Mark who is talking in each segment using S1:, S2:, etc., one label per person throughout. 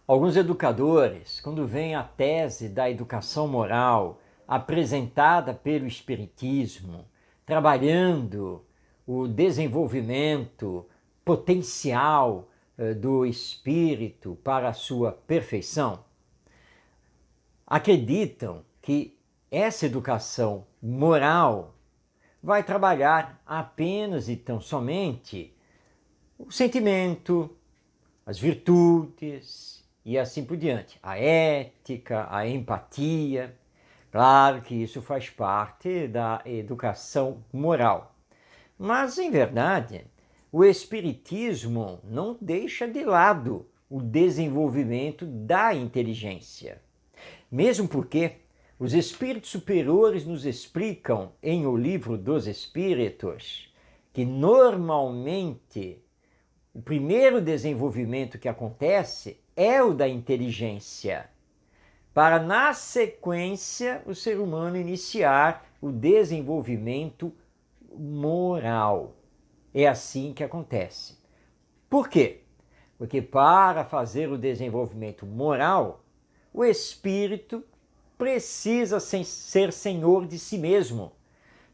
S1: Alguns educadores, quando vem a tese da educação moral apresentada pelo Espiritismo, trabalhando o desenvolvimento potencial do espírito para a sua perfeição, acreditam que essa educação moral vai trabalhar apenas e tão somente o sentimento, as virtudes e assim por diante, a ética, a empatia. Claro que isso faz parte da educação moral. Mas, em verdade, o Espiritismo não deixa de lado o desenvolvimento da inteligência. Mesmo porque os espíritos superiores nos explicam em O Livro dos Espíritos que normalmente o primeiro desenvolvimento que acontece é o da inteligência, para na sequência o ser humano iniciar o desenvolvimento moral. É assim que acontece. Por quê? Porque para fazer o desenvolvimento moral, o espírito precisa ser senhor de si mesmo,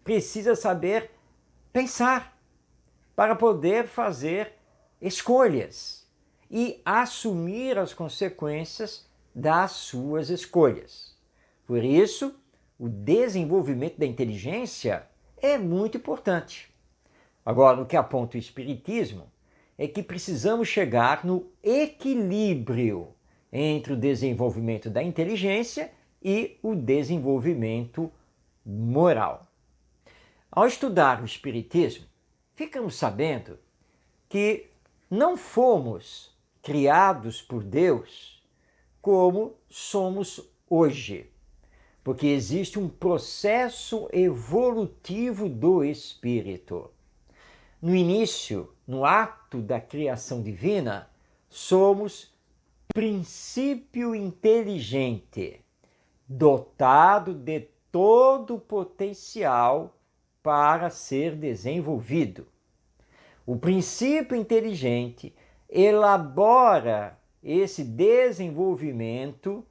S1: precisa saber pensar para poder fazer escolhas e assumir as consequências das suas escolhas. Por isso, o desenvolvimento da inteligência é muito importante. Agora, o que aponta o Espiritismo é que precisamos chegar no equilíbrio entre o desenvolvimento da inteligência e o desenvolvimento moral. Ao estudar o Espiritismo, ficamos sabendo que não fomos criados por Deus como somos hoje, porque existe um processo evolutivo do espírito. No início, no ato da criação divina, somos princípio inteligente, dotado de todo o potencial para ser desenvolvido. O princípio inteligente elabora esse desenvolvimento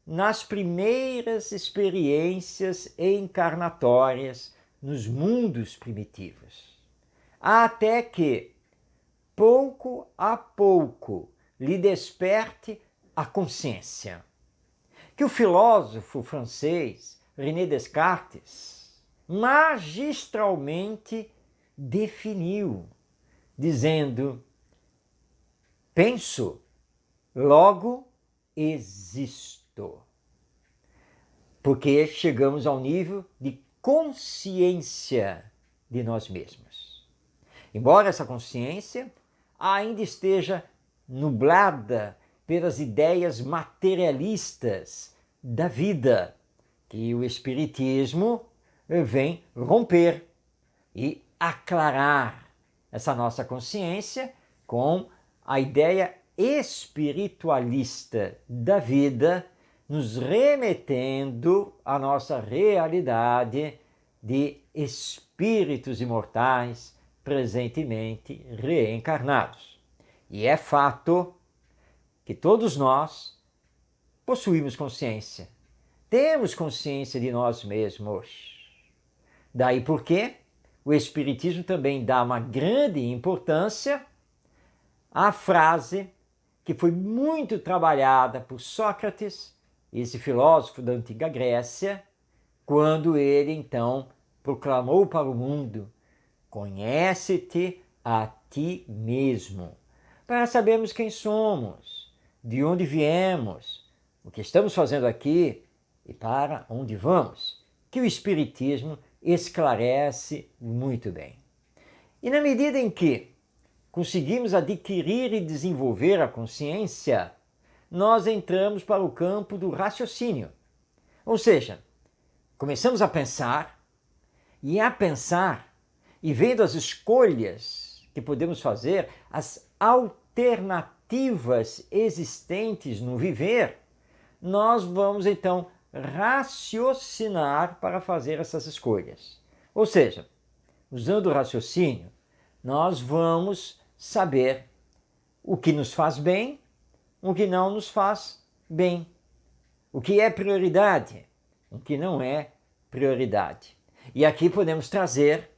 S1: nas primeiras experiências encarnatórias nos mundos primitivos, até que, pouco a pouco, lhe desperte a consciência. Que o filósofo francês René Descartes magistralmente definiu, dizendo: penso, logo existo. Porque chegamos ao nível de consciência de nós mesmos. Embora essa consciência ainda esteja nublada pelas ideias materialistas da vida, que o Espiritismo vem romper e aclarar essa nossa consciência com a ideia espiritualista da vida, nos remetendo à nossa realidade de espíritos imortais presentemente reencarnados. E é fato que todos nós possuímos consciência, temos consciência de nós mesmos. Daí porque o Espiritismo também dá uma grande importância à frase que foi muito trabalhada por Sócrates, esse filósofo da antiga Grécia, quando ele então proclamou para o mundo: conhece-te a ti mesmo, para sabermos quem somos, de onde viemos, o que estamos fazendo aqui e para onde vamos, que o Espiritismo esclarece muito bem. E na medida em que conseguimos adquirir e desenvolver a consciência, nós entramos para o campo do raciocínio. Ou seja, começamos a pensar, e vendo as escolhas que podemos fazer, as alternativas existentes no viver, nós vamos então raciocinar para fazer essas escolhas. Ou seja, usando o raciocínio, nós vamos saber o que nos faz bem, o que não nos faz bem. O que é prioridade, o que não é prioridade. E aqui podemos trazer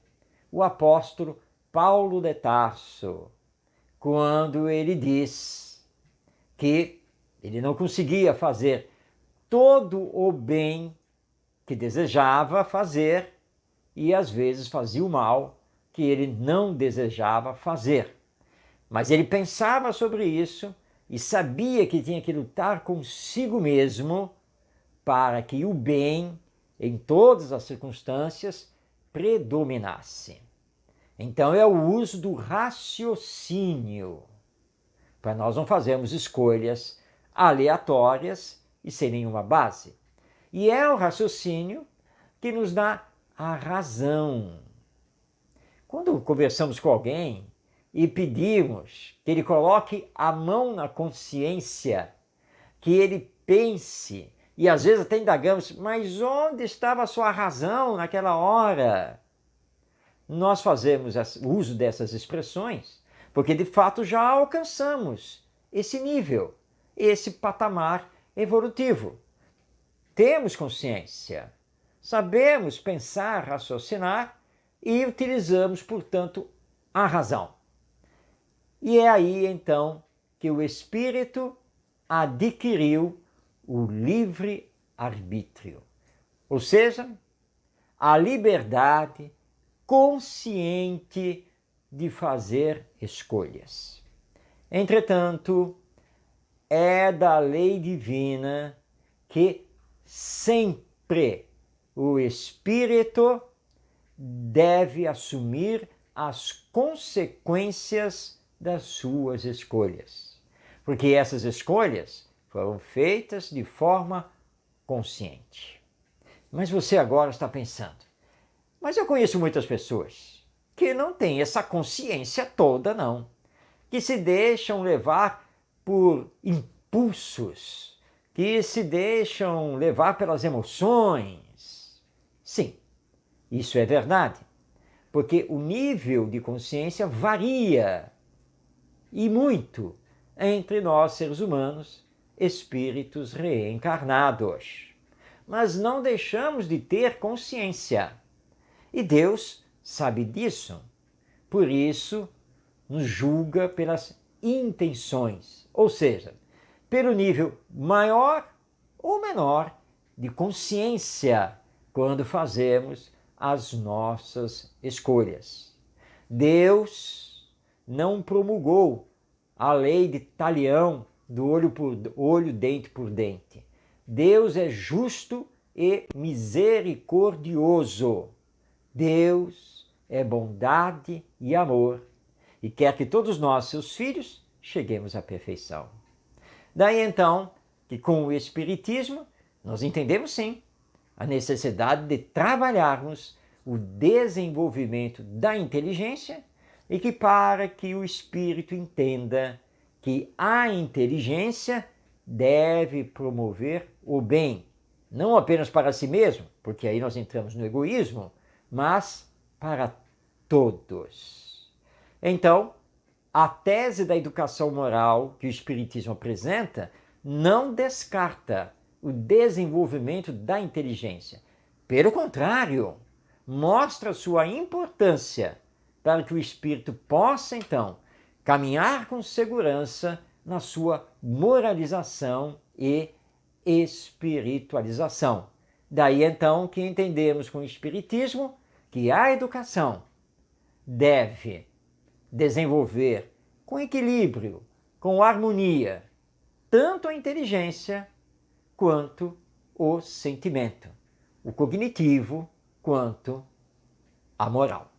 S1: o apóstolo Paulo de Tarso, quando ele diz que ele não conseguia fazer todo o bem que desejava fazer e às vezes fazia o mal que ele não desejava fazer. Mas ele pensava sobre isso e sabia que tinha que lutar consigo mesmo para que o bem, em todas as circunstâncias, predominasse. Então é o uso do raciocínio, para nós não fazermos escolhas aleatórias e sem nenhuma base. E é o raciocínio que nos dá a razão. Quando conversamos com alguém e pedimos que ele coloque a mão na consciência, que ele pense, e às vezes até indagamos, mas onde estava a sua razão naquela hora? Nós fazemos uso dessas expressões porque de fato já alcançamos esse nível, esse patamar evolutivo. Temos consciência, sabemos pensar, raciocinar e utilizamos, portanto, a razão. E é aí então que o espírito adquiriu o livre-arbítrio, ou seja, a liberdade consciente de fazer escolhas. Entretanto, é da lei divina que sempre o espírito deve assumir as consequências das suas escolhas, porque essas escolhas foram feitas de forma consciente. Mas você agora está pensando, mas eu conheço muitas pessoas que não têm essa consciência toda, não, que se deixam levar por impulsos, que se deixam levar pelas emoções. Sim, isso é verdade, porque o nível de consciência varia e muito entre nós seres humanos, espíritos reencarnados. Mas não deixamos de ter consciência. E Deus sabe disso. Por isso, nos julga pelas intenções, ou seja, pelo nível maior ou menor de consciência quando fazemos as nossas escolhas. Deus não promulgou a lei de Talião, do olho por olho, dente por dente. Deus é justo e misericordioso. Deus é bondade e amor e quer que todos nós, seus filhos, cheguemos à perfeição. Daí então que com o Espiritismo nós entendemos sim a necessidade de trabalharmos o desenvolvimento da inteligência e que para que o espírito entenda que a inteligência deve promover o bem, não apenas para si mesmo, porque aí nós entramos no egoísmo, mas para todos. Então, a tese da educação moral que o Espiritismo apresenta não descarta o desenvolvimento da inteligência. Pelo contrário, mostra sua importância para que o espírito possa, então, caminhar com segurança na sua moralização e espiritualização. Daí, então, que entendemos com o Espiritismo que a educação deve desenvolver com equilíbrio, com harmonia, tanto a inteligência quanto o sentimento, o cognitivo quanto a moral.